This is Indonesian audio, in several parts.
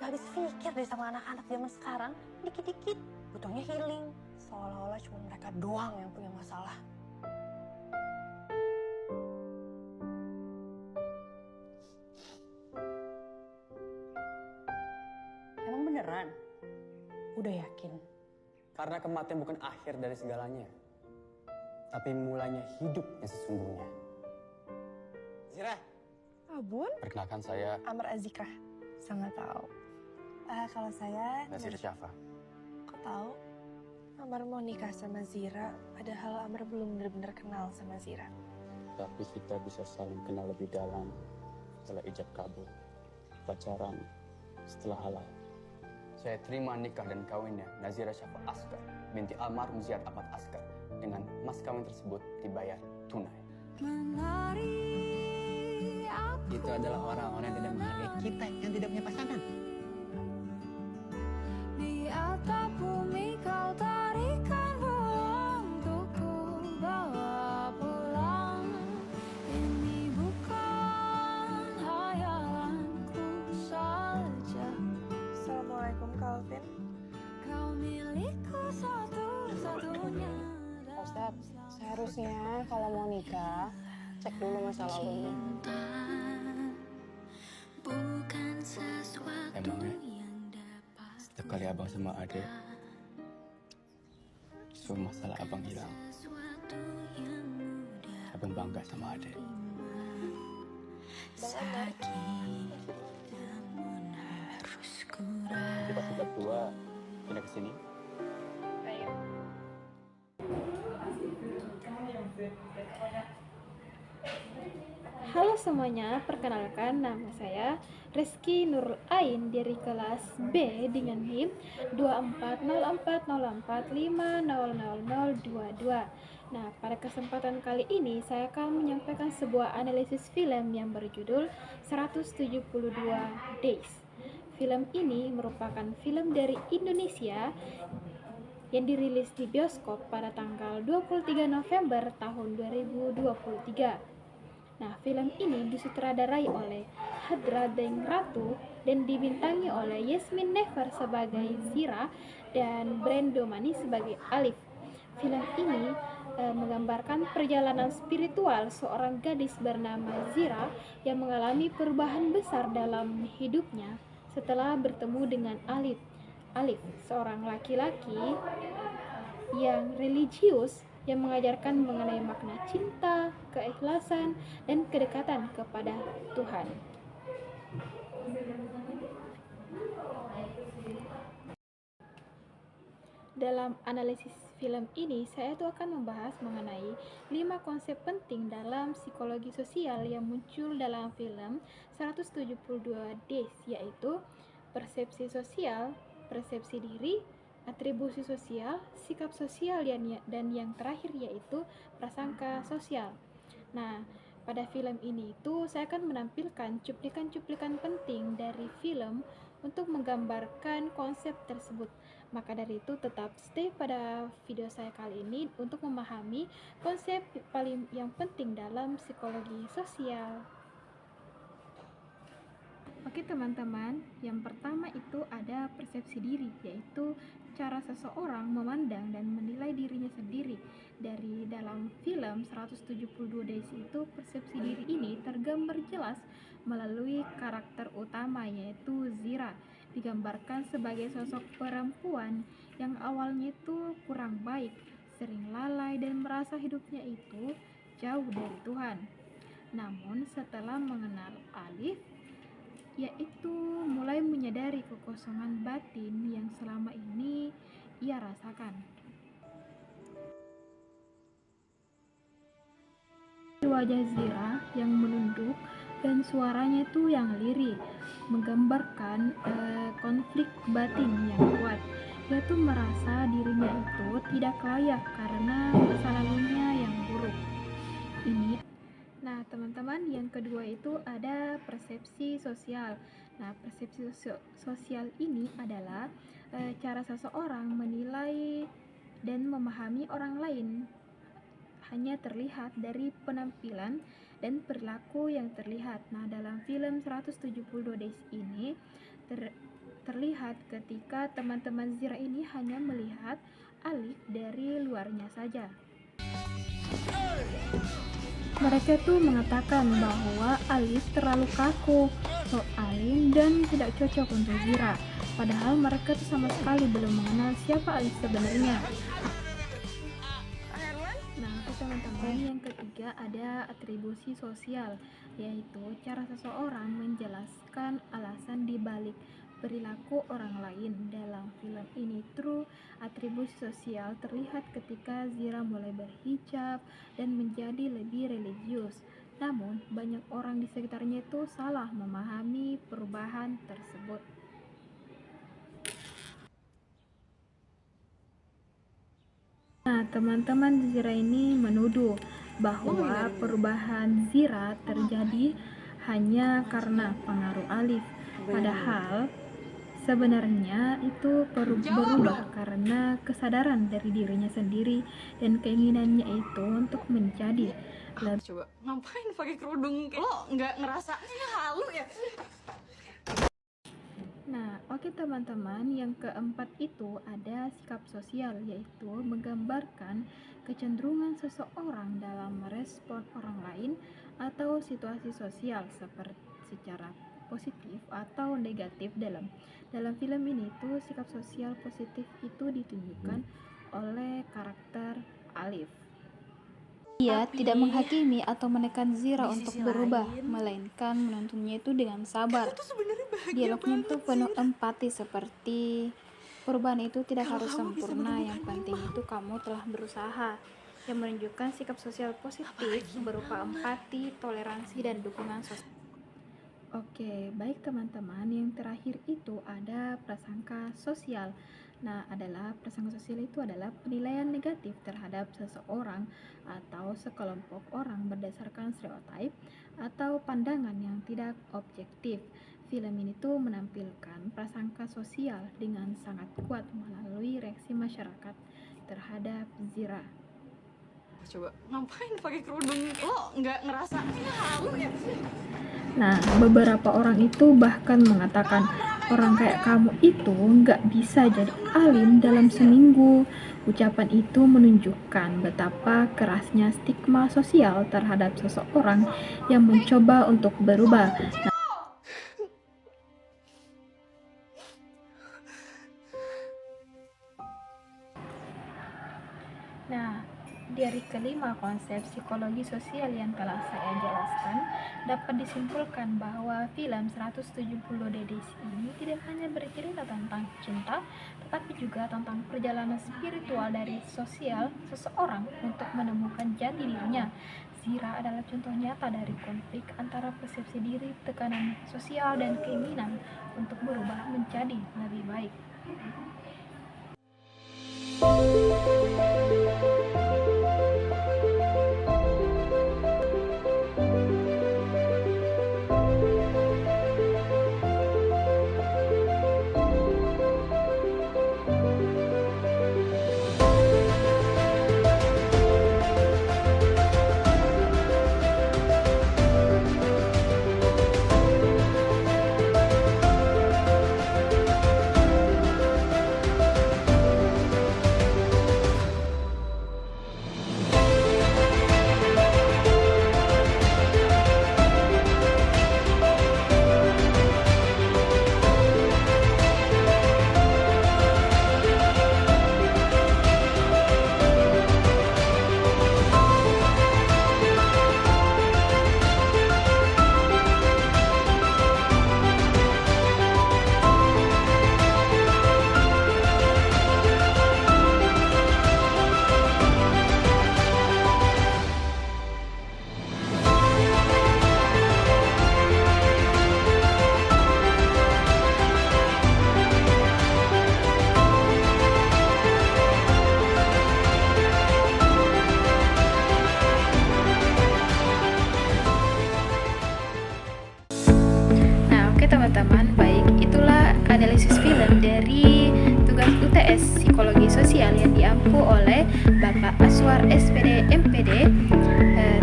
habis pikir deh sama anak-anak zaman sekarang. Dikit-dikit butuhnya healing. Seolah-olah cuma mereka doang yang punya masalah. Emang beneran? Udah yakin? Karena kematian bukan akhir dari segalanya, tapi mulainya hidup yang sesungguhnya. Zira. Abun? Perkenalkan saya Amr Azikra. Sangat tahu. Kalau saya Nazir Syafa. Kok tahu? Amr mau nikah sama Zira, padahal Amr belum benar-benar kenal sama Zira. Tapi kita bisa saling kenal lebih dalam setelah ijab kabul, pacaran setelah halal. Saya terima nikah dan kawinnya Nazira Syafa Askar binti almarhum Ziyad Ahmad Askar dengan mas kawin tersebut dibayar tunai. Itu adalah orang-orang yang tidak menghargai kita yang tidak punya pasangan. Di atap bumi kau tarikan bola untukku bawa pulang. Ini bukan hayalanku saja. Assalamualaikum Calvin. Kau milikku satu-satunya. Pak Ustadz, seharusnya kalau mau nikah, cek dulu masa lalunya. Bukan sesuatu Emangnya yang dapat setiap kali abang sama adek, semua masalah abang hilang. sesuatu yang mudah Abang bangga sama adek. sakit namun harus kurang. Nanti pas kita tua, pindah ke sini. Ayo. Halo semuanya, perkenalkan nama saya Rizky Nurul Ain dari kelas B dengan NIM 240404500022. Nah, pada kesempatan kali ini saya akan menyampaikan sebuah analisis film yang berjudul 172 Days. Film ini merupakan film dari Indonesia yang dirilis di bioskop pada tanggal 23 November tahun 2023. Nah, film ini disutradarai oleh Hadra Deng Ratu dan dibintangi oleh Yasmin Never sebagai Zira dan Brendo Mani sebagai Alif. Film ini menggambarkan perjalanan spiritual seorang gadis bernama Zira yang mengalami perubahan besar dalam hidupnya setelah bertemu dengan Alif. Alif, seorang laki-laki yang religius yang mengajarkan mengenai makna cinta, keikhlasan, dan kedekatan kepada Tuhan. Dalam analisis film ini, saya tuh akan membahas mengenai 5 konsep penting dalam psikologi sosial yang muncul dalam film 172 Days, yaitu persepsi sosial, persepsi diri, atribusi sosial, sikap sosial, dan yang terakhir yaitu prasangka sosial. Nah, pada film ini itu saya akan menampilkan cuplikan-cuplikan penting dari film untuk menggambarkan konsep tersebut. Maka dari itu tetap stay pada video saya kali ini untuk memahami konsep paling yang penting dalam psikologi sosial. Oke teman-teman, yang pertama itu ada persepsi diri, yaitu cara seseorang memandang dan menilai dirinya sendiri. Dari dalam film 172 Days itu, persepsi diri ini tergambar jelas melalui karakter utama yaitu Zira, digambarkan sebagai sosok perempuan yang awalnya itu kurang baik, sering lalai dan merasa hidupnya itu jauh dari Tuhan. Namun setelah mengenal Alif, yaitu mulai menyadari kekosongan batin yang selama ini ia rasakan. Wajah Zira yang menunduk dan suaranya itu yang lirih, menggambarkan konflik batin yang kuat. Dia tuh merasa dirinya itu tidak layak karena masa lalunya yang buruk. Nah, teman-teman, yang kedua itu ada persepsi sosial. Nah, persepsi sosial ini adalah cara seseorang menilai dan memahami orang lain hanya terlihat dari penampilan dan perilaku yang terlihat. Nah, dalam film 172 Days ini terlihat ketika teman-teman Zira ini hanya melihat Alif dari luarnya saja. Mereka tuh mengatakan bahwa Alif terlalu kaku, so alim dan tidak cocok untuk Zira. Padahal mereka tuh sama sekali belum mengenal siapa Alif sebenarnya. Nah, teman-teman, yang ketiga ada atribusi sosial, yaitu cara seseorang menjelaskan alasan dibalik perilaku orang lain. Dalam film ini True, atribusi sosial terlihat ketika Zira mulai berhijab dan menjadi lebih religius. Namun, banyak orang di sekitarnya itu salah memahami perubahan tersebut. Nah, teman-teman Zira ini menuduh bahwa perubahan Zira terjadi hanya karena pengaruh Alif. Padahal sebenarnya itu berubah karena kesadaran dari dirinya sendiri dan keinginannya itu untuk menjadi lebih. Coba ngapain pakai kerudung? Lo nggak ngerasa halu ya? Nah, oke teman-teman, yang keempat itu ada sikap sosial, yaitu menggambarkan kecenderungan seseorang dalam merespon orang lain atau situasi sosial seperti secara positif atau negatif. Dalam film ini tuh sikap sosial positif itu ditunjukkan oleh karakter Alif. Ia tidak menghakimi atau menekan Zira untuk berubah, melainkan menontonnya itu dengan sabar. Dialognya itu penuh empati, seperti perubahan itu tidak harus sempurna, yang penting itu kamu telah berusaha, yang menunjukkan sikap sosial positif berupa empati, toleransi, dan dukungan sosial. Oke, baik teman-teman, yang terakhir itu ada prasangka sosial. Nah, prasangka sosial itu adalah penilaian negatif terhadap seseorang atau sekelompok orang berdasarkan stereotip atau pandangan yang tidak objektif. Film ini tuh menampilkan prasangka sosial dengan sangat kuat melalui reaksi masyarakat terhadap Zira. Coba ngapain pakai kerudung? Lo nggak ngerasa halu ya? Nah, beberapa orang itu bahkan mengatakan orang kayak kamu itu nggak bisa jadi alim dalam seminggu. Ucapan itu menunjukkan betapa kerasnya stigma sosial terhadap seseorang yang mencoba untuk berubah. Nah, dari kelima konsep psikologi sosial yang telah saya jelaskan, dapat disimpulkan bahwa film 170 Days ini tidak hanya bercerita tentang cinta, tetapi juga tentang perjalanan spiritual dari sosial seseorang untuk menemukan jati dirinya. Zira adalah contoh nyata dari konflik antara persepsi diri, tekanan sosial, dan keinginan untuk berubah menjadi lebih baik. Teman-teman, baik, itulah analisis film dari tugas UTS Psikologi Sosial yang diampu oleh Bapak Aswar SPD MPD.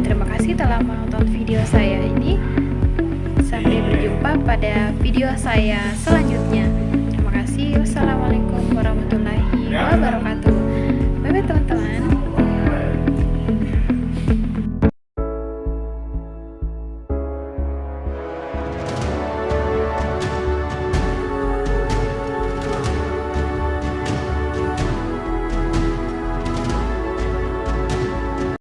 Terima kasih telah menonton video saya ini. Sampai berjumpa pada video saya selanjutnya.